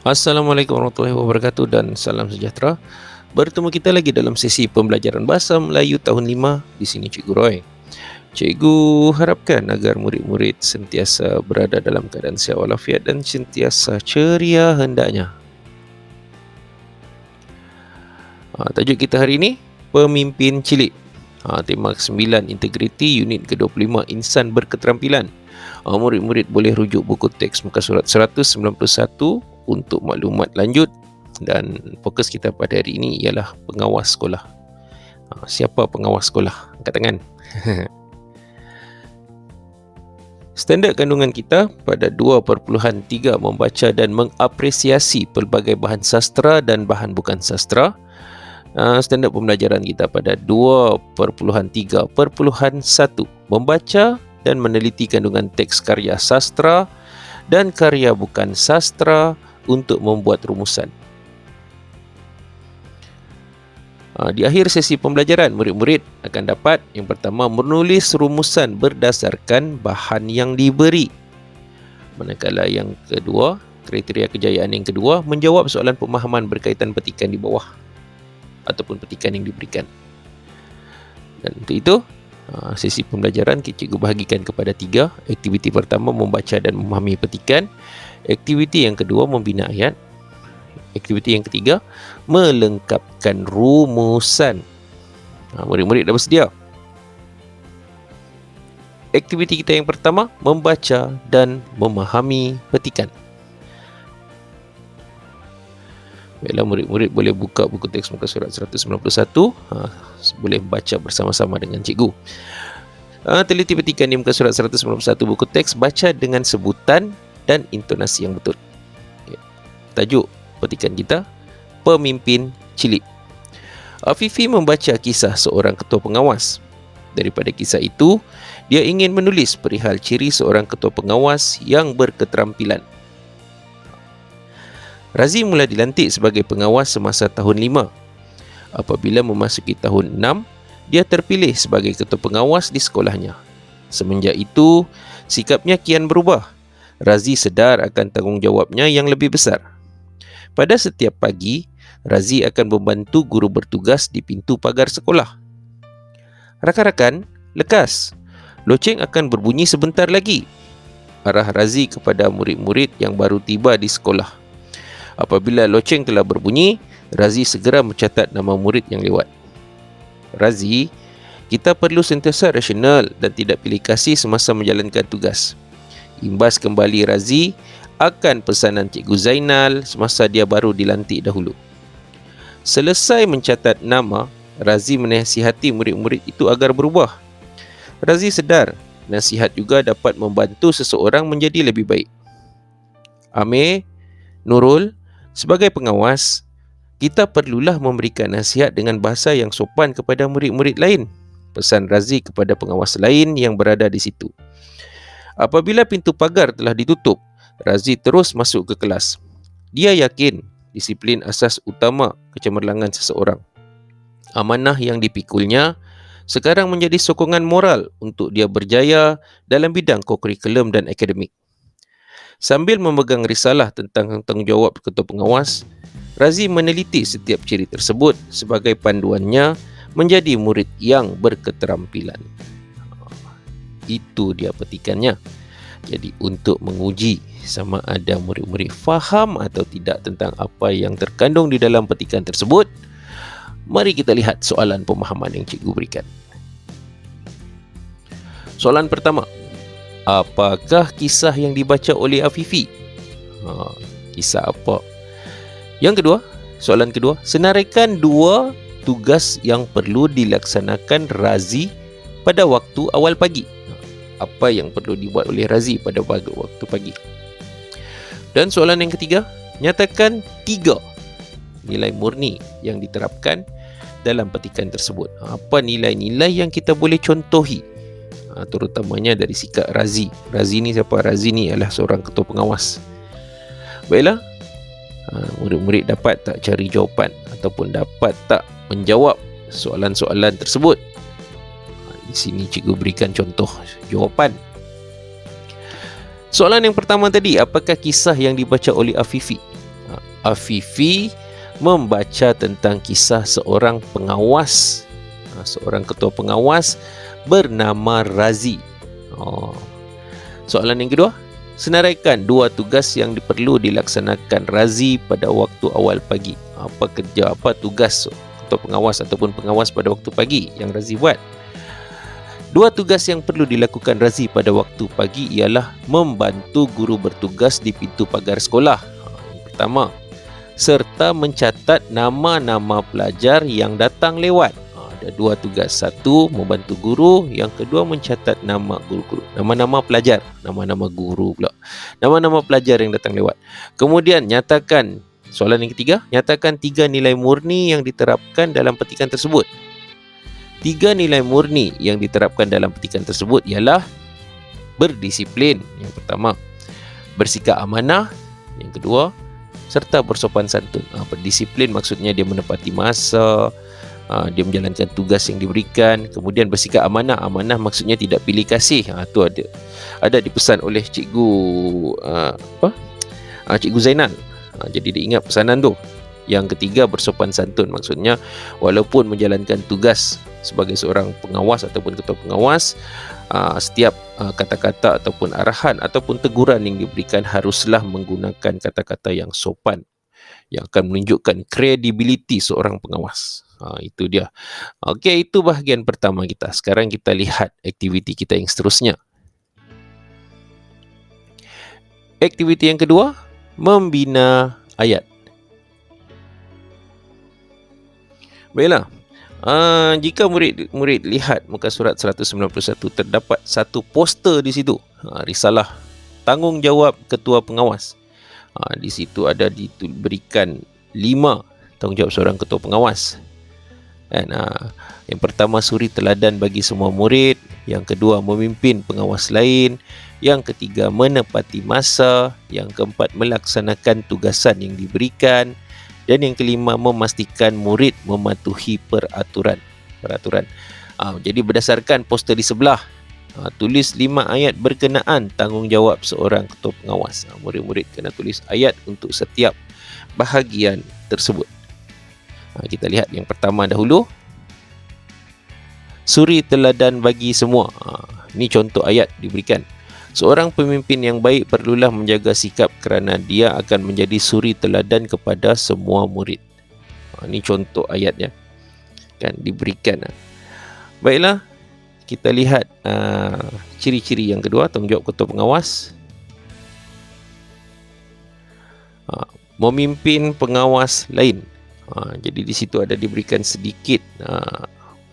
Assalamualaikum warahmatullahi wabarakatuh dan salam sejahtera. Bertemu kita lagi dalam sesi pembelajaran Bahasa Melayu tahun 5. Di sini Cikgu Roy. Cikgu harapkan agar murid-murid sentiasa berada dalam keadaan sihat walafiat dan sentiasa ceria hendaknya. Tajuk kita hari ini, Pemimpin Cilik. Tema ke-9, Integriti, unit ke-25, Insan Berketerampilan. Murid-murid boleh rujuk buku teks muka surat 191 untuk maklumat lanjut, dan fokus kita pada hari ini ialah pengawas sekolah. Siapa pengawas sekolah? Angkat tangan. Standard kandungan kita pada 2.3 membaca dan mengapresiasi pelbagai bahan sastra dan bahan bukan sastra. Standard pembelajaran kita pada 2.3.1 membaca dan meneliti kandungan teks karya sastra dan karya bukan sastra untuk membuat rumusan. Di akhir sesi pembelajaran, murid-murid akan dapat yang pertama menulis rumusan berdasarkan bahan yang diberi. Manakala yang kedua, kriteria kejayaan yang kedua, menjawab soalan pemahaman berkaitan petikan di bawah ataupun petikan yang diberikan. Dan untuk itu, sesi pembelajaran cikgu bahagikan kepada 3. Aktiviti pertama, membaca dan memahami petikan. Aktiviti yang kedua, membina ayat. Aktiviti yang ketiga, melengkapkan rumusan. Murid-murid dah bersedia? Aktiviti kita yang pertama, membaca dan memahami petikan. Baiklah, murid-murid boleh buka buku teks muka surat 191. Boleh baca bersama-sama dengan cikgu. Teliti petikan di muka surat 191 buku teks, baca dengan sebutan dan intonasi yang betul. Tajuk petikan kita, Pemimpin Cilik. Afifi membaca kisah seorang ketua pengawas. Daripada kisah itu, dia ingin menulis perihal ciri seorang ketua pengawas yang berketerampilan. Razi mula dilantik sebagai pengawas semasa tahun 5. Apabila memasuki tahun 6, dia terpilih sebagai ketua pengawas di sekolahnya. Semenjak itu, sikapnya kian berubah. Razi sedar akan tanggungjawabnya yang lebih besar. Pada setiap pagi, Razi akan membantu guru bertugas di pintu pagar sekolah. Rakan-rakan, lekas. Loceng akan berbunyi sebentar lagi. Arah Razi kepada murid-murid yang baru tiba di sekolah. Apabila loceng telah berbunyi, Razi segera mencatat nama murid yang lewat. Razi, kita perlu sentiasa rasional dan tidak pilih kasih semasa menjalankan tugas. Imbas kembali Razi akan pesanan Cikgu Zainal semasa dia baru dilantik dahulu. Selesai mencatat nama, Razi menasihati murid-murid itu agar berubah. Razi sedar, nasihat juga dapat membantu seseorang menjadi lebih baik. Amir, Nurul, sebagai pengawas, kita perlulah memberikan nasihat dengan bahasa yang sopan kepada murid-murid lain. Pesan Razi kepada pengawas lain yang berada di situ. Apabila pintu pagar telah ditutup, Razi terus masuk ke kelas. Dia yakin disiplin asas utama kecemerlangan seseorang. Amanah yang dipikulnya sekarang menjadi sokongan moral untuk dia berjaya dalam bidang kokurikulum dan akademik. Sambil memegang risalah tentang tanggungjawab ketua pengawas, Razi meneliti setiap ciri tersebut sebagai panduannya menjadi murid yang berketerampilan. Itu dia petikannya. Jadi untuk menguji sama ada murid-murid faham atau tidak tentang apa yang terkandung di dalam petikan tersebut, mari kita lihat soalan pemahaman yang cikgu berikan. Soalan pertama, apakah kisah yang dibaca oleh Afifi? Kisah apa? Yang kedua, soalan kedua, senaraikan 2 tugas yang perlu dilaksanakan Razi pada waktu awal pagi. Apa yang perlu dibuat oleh Razi pada waktu pagi? Dan soalan yang ketiga, nyatakan 3 nilai murni yang diterapkan dalam petikan tersebut. Apa nilai-nilai yang kita boleh contohi? Terutamanya dari sikap Razi. Razi ni siapa? Razi ni adalah seorang ketua pengawas. Baiklah, murid-murid dapat tak cari jawapan ataupun dapat tak menjawab soalan-soalan tersebut? Di sini cikgu berikan contoh jawapan. Soalan yang pertama tadi, apakah kisah yang dibaca oleh Afifi? Afifi membaca tentang kisah seorang pengawas, seorang ketua pengawas bernama Razi. Soalan yang kedua, senaraikan 2 tugas yang perlu dilaksanakan Razi pada waktu awal pagi. Apa kerja, apa tugas ketua pengawas ataupun pengawas pada waktu pagi yang Razi buat? 2 tugas yang perlu dilakukan Razi pada waktu pagi ialah membantu guru bertugas di pintu pagar sekolah. Yang pertama, serta mencatat nama-nama pelajar yang datang lewat. Ada 2 tugas. Satu, membantu guru. Yang kedua, mencatat nama guru-guru. Nama-nama pelajar. Nama-nama guru pula. Nama-nama pelajar yang datang lewat. Kemudian, nyatakan, soalan yang ketiga, nyatakan 3 nilai murni yang diterapkan dalam petikan tersebut. 3 nilai murni yang diterapkan dalam petikan tersebut ialah berdisiplin, yang pertama, bersikap amanah, yang kedua, serta bersopan santun. Berdisiplin maksudnya dia menepati masa, dia menjalankan tugas yang diberikan. Kemudian bersikap amanah, amanah maksudnya tidak pilih kasih. Itu ada dipesan oleh Cikgu Zainal. Jadi dia ingat pesanan tu. Yang ketiga, bersopan santun, maksudnya walaupun menjalankan tugas sebagai seorang pengawas ataupun ketua pengawas, setiap kata-kata ataupun arahan ataupun teguran yang diberikan haruslah menggunakan kata-kata yang sopan, yang akan menunjukkan kredibiliti seorang pengawas. Itu dia. Okey, itu bahagian pertama kita. Sekarang kita lihat aktiviti kita yang seterusnya. Aktiviti yang kedua, membina ayat. Baiklah. Jika murid lihat muka surat 191, terdapat satu poster di situ. Risalah tanggungjawab ketua pengawas. Di situ ada diberikan 5 tanggungjawab seorang ketua pengawas. Yang pertama, suri teladan bagi semua murid. Yang kedua, memimpin pengawas lain. Yang ketiga, menepati masa. Yang keempat, melaksanakan tugasan yang diberikan. Dan yang kelima, memastikan murid mematuhi peraturan. Jadi berdasarkan poster di sebelah, tulis 5 ayat berkenaan tanggungjawab seorang ketua pengawas. Murid-murid kena tulis ayat untuk setiap bahagian tersebut. Kita lihat yang pertama dahulu. Suri teladan bagi semua. Ini contoh ayat diberikan. Seorang pemimpin yang baik perlulah menjaga sikap kerana dia akan menjadi suri teladan kepada semua murid. Ini contoh ayatnya, kan diberikan. Baiklah, kita lihat ciri-ciri yang kedua, tanggungjawab ketua pengawas. Memimpin pengawas lain. Jadi di situ ada diberikan sedikit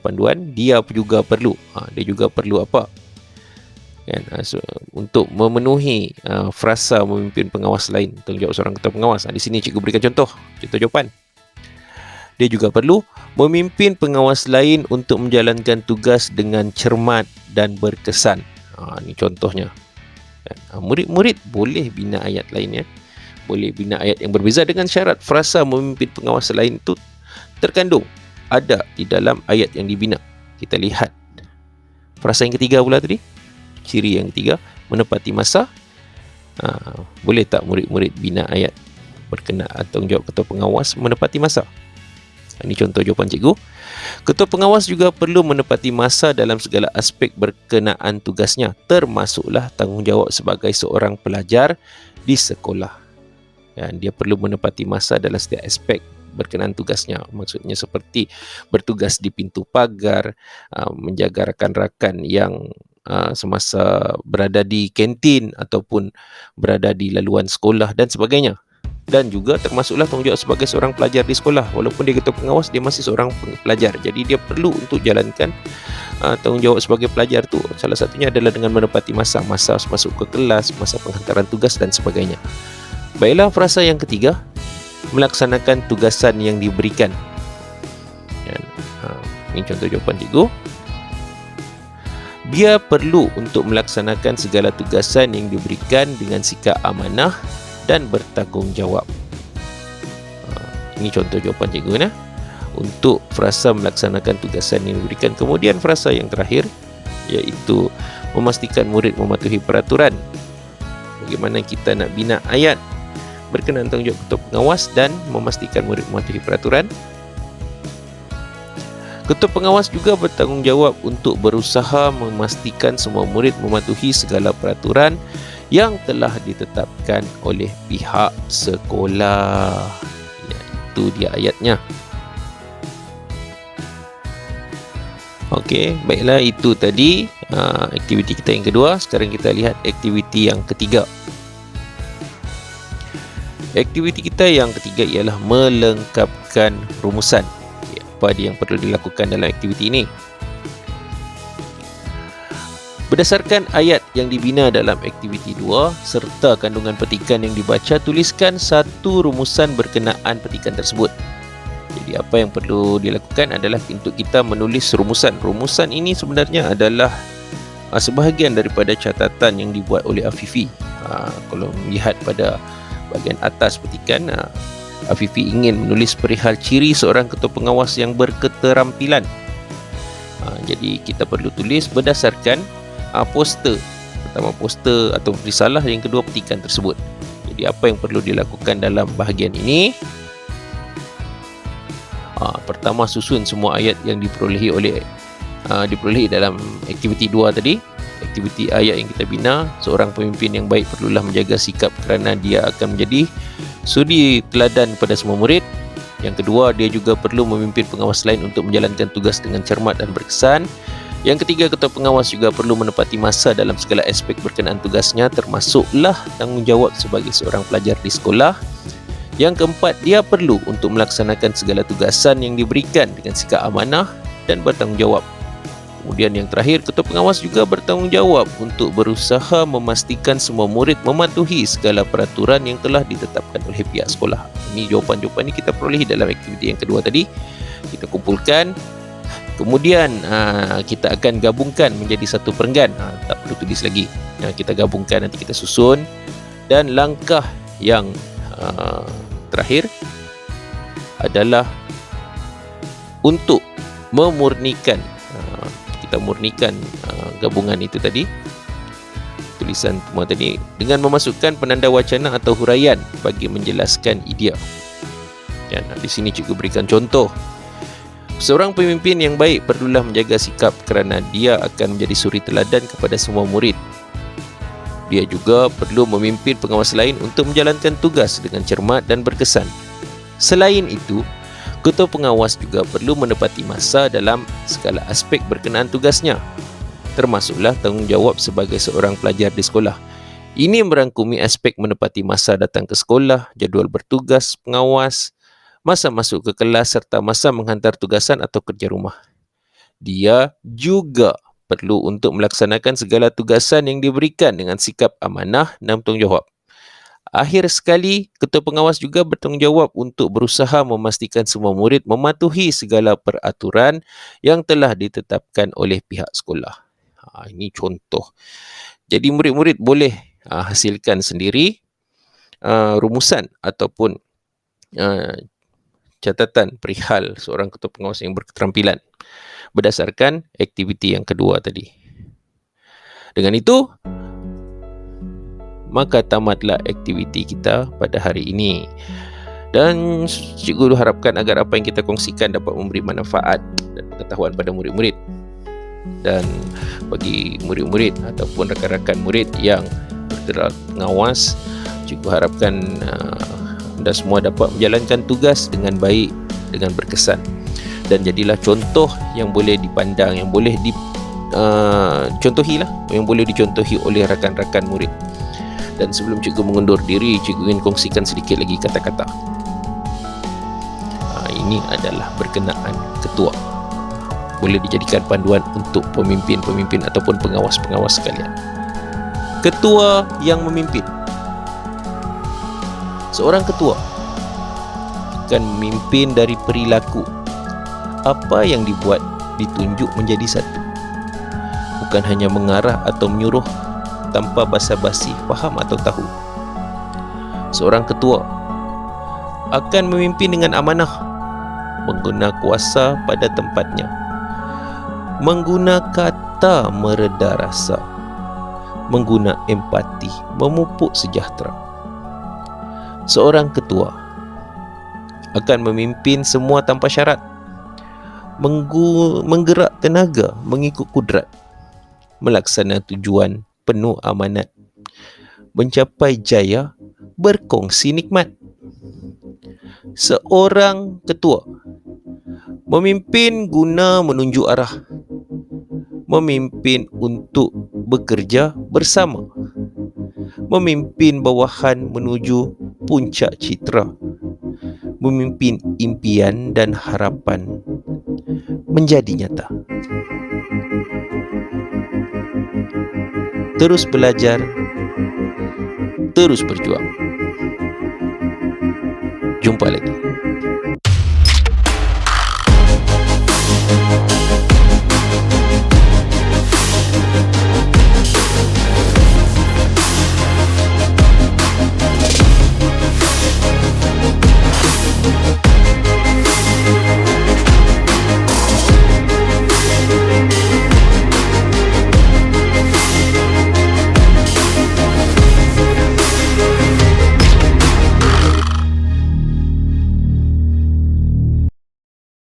panduan. Dia juga perlu. Dia juga perlu apa? Kan, untuk memenuhi frasa memimpin pengawas lain, tanggungjawab seorang ketua pengawas. Di sini cikgu berikan contoh jawapan. Dia juga perlu memimpin pengawas lain untuk menjalankan tugas dengan cermat dan berkesan. Ini contohnya. Murid-murid boleh bina ayat lainnya. Boleh bina ayat yang berbeza dengan syarat frasa memimpin pengawas lain itu terkandung ada di dalam ayat yang dibina. Kita lihat frasa yang ketiga pula tadi. Ciri yang ketiga, menepati masa. Boleh tak murid-murid bina ayat berkenaan tanggungjawab ketua pengawas menepati masa? Ini contoh jawapan cikgu. Ketua pengawas juga perlu menepati masa dalam segala aspek berkenaan tugasnya, termasuklah tanggungjawab sebagai seorang pelajar di sekolah. Dia perlu menepati masa dalam setiap aspek berkenaan tugasnya. Maksudnya seperti bertugas di pintu pagar, menjaga rakan-rakan yang semasa berada di kantin ataupun berada di laluan sekolah dan sebagainya. Dan juga termasuklah tanggungjawab sebagai seorang pelajar di sekolah. Walaupun dia ketua pengawas, dia masih seorang pelajar. Jadi dia perlu untuk jalankan tanggungjawab sebagai pelajar tu. Salah satunya adalah dengan menepati masa masuk ke kelas, masa penghantaran tugas dan sebagainya. Baiklah, frasa yang ketiga, melaksanakan tugasan yang diberikan. Ini contoh jawapan cikgu. Dia perlu untuk melaksanakan segala tugasan yang diberikan dengan sikap amanah dan bertanggungjawab. Ini contoh jawapan cikgu. Untuk frasa melaksanakan tugasan yang diberikan. Kemudian frasa yang terakhir, iaitu memastikan murid mematuhi peraturan. Bagaimana kita nak bina ayat berkenaan tanggungjawab ketua pengawas dan memastikan murid mematuhi peraturan. Ketua pengawas juga bertanggungjawab untuk berusaha memastikan semua murid mematuhi segala peraturan yang telah ditetapkan oleh pihak sekolah. Itu dia ayatnya. Okey, baiklah, itu tadi aktiviti kita yang kedua. Sekarang kita lihat aktiviti yang ketiga. Aktiviti kita yang ketiga ialah melengkapkan rumusan. Apa yang perlu dilakukan dalam aktiviti ini? Berdasarkan ayat yang dibina dalam aktiviti 2 serta kandungan petikan yang dibaca, tuliskan satu rumusan berkenaan petikan tersebut. Jadi apa yang perlu dilakukan adalah untuk kita menulis rumusan. Rumusan ini sebenarnya adalah sebahagian daripada catatan yang dibuat oleh Afifi. Kalau melihat pada bahagian atas petikan, Afifi ingin menulis perihal ciri seorang ketua pengawas yang berketerampilan. Jadi kita perlu tulis berdasarkan poster. Pertama poster atau risalah, yang kedua petikan tersebut. Jadi apa yang perlu dilakukan dalam bahagian ini? Pertama, susun semua ayat yang diperolehi dalam aktiviti 2 tadi. Aktiviti ayat yang kita bina, seorang pemimpin yang baik perlulah menjaga sikap kerana dia akan menjadi suri teladan pada semua murid. Yang kedua, dia juga perlu memimpin pengawas lain untuk menjalankan tugas dengan cermat dan berkesan. Yang ketiga, ketua pengawas juga perlu menepati masa dalam segala aspek berkenaan tugasnya, termasuklah tanggungjawab sebagai seorang pelajar di sekolah. Yang keempat, dia perlu untuk melaksanakan segala tugasan yang diberikan dengan sikap amanah dan bertanggungjawab. Kemudian yang terakhir, ketua pengawas juga bertanggungjawab untuk berusaha memastikan semua murid mematuhi segala peraturan yang telah ditetapkan oleh pihak sekolah. Ini jawapan-jawapan ini kita perolehi dalam aktiviti yang kedua tadi. Kita kumpulkan. Kemudian kita akan gabungkan menjadi satu perenggan. Tak perlu tulis lagi. Kita gabungkan, nanti kita susun. Dan langkah yang terakhir adalah untuk memurnikan. Kita murnikan gabungan itu tadi, tulisan semua tadi, dengan memasukkan penanda wacana atau huraian bagi menjelaskan idea. Dan di sini cikgu berikan contoh. Seorang pemimpin yang baik perlulah menjaga sikap kerana dia akan menjadi suri teladan kepada semua murid. Dia juga perlu memimpin pengawas lain untuk menjalankan tugas dengan cermat dan berkesan. Selain itu, ketua pengawas juga perlu menepati masa dalam segala aspek berkenaan tugasnya, termasuklah tanggungjawab sebagai seorang pelajar di sekolah. Ini merangkumi aspek menepati masa datang ke sekolah, jadual bertugas pengawas, masa masuk ke kelas serta masa menghantar tugasan atau kerja rumah. Dia juga perlu untuk melaksanakan segala tugasan yang diberikan dengan sikap amanah dan bertanggungjawab. Akhir sekali, ketua pengawas juga bertanggungjawab untuk berusaha memastikan semua murid mematuhi segala peraturan yang telah ditetapkan oleh pihak sekolah. Ini contoh. Jadi murid-murid boleh hasilkan sendiri rumusan ataupun catatan perihal seorang ketua pengawas yang berketerampilan berdasarkan aktiviti yang kedua tadi. Dengan itu, maka tamatlah aktiviti kita pada hari ini. Dan cikgu harapkan agar apa yang kita kongsikan dapat memberi manfaat dan pengetahuan pada murid-murid. Dan bagi murid-murid ataupun rakan-rakan murid yang bergerak pengawas, cikgu harapkan anda semua dapat menjalankan tugas dengan baik, dengan berkesan. Dan jadilah contoh yang boleh dipandang, yang boleh dicontohi oleh rakan-rakan murid. Dan sebelum cikgu mengundur diri, cikgu ingin kongsikan sedikit lagi kata-kata. Ini adalah berkenaan ketua. Boleh dijadikan panduan untuk pemimpin-pemimpin ataupun pengawas-pengawas sekalian. Ketua yang memimpin. Seorang ketua akan memimpin dari perilaku. Apa yang dibuat ditunjuk menjadi satu. Bukan hanya mengarah atau menyuruh tanpa basa-basi, faham atau tahu. Seorang ketua akan memimpin dengan amanah, mengguna kuasa pada tempatnya, mengguna kata mereda rasa, mengguna empati, memupuk sejahtera, Seorang ketua akan memimpin semua tanpa syarat, menggerak tenaga mengikut kudrat, melaksana tujuan penuh amanat, mencapai jaya berkongsi nikmat. Seorang ketua memimpin guna menunjuk arah, memimpin untuk bekerja bersama, memimpin bawahan menuju puncak citra, memimpin impian dan harapan menjadi nyata. Terus belajar, terus berjuang. Jumpa lagi.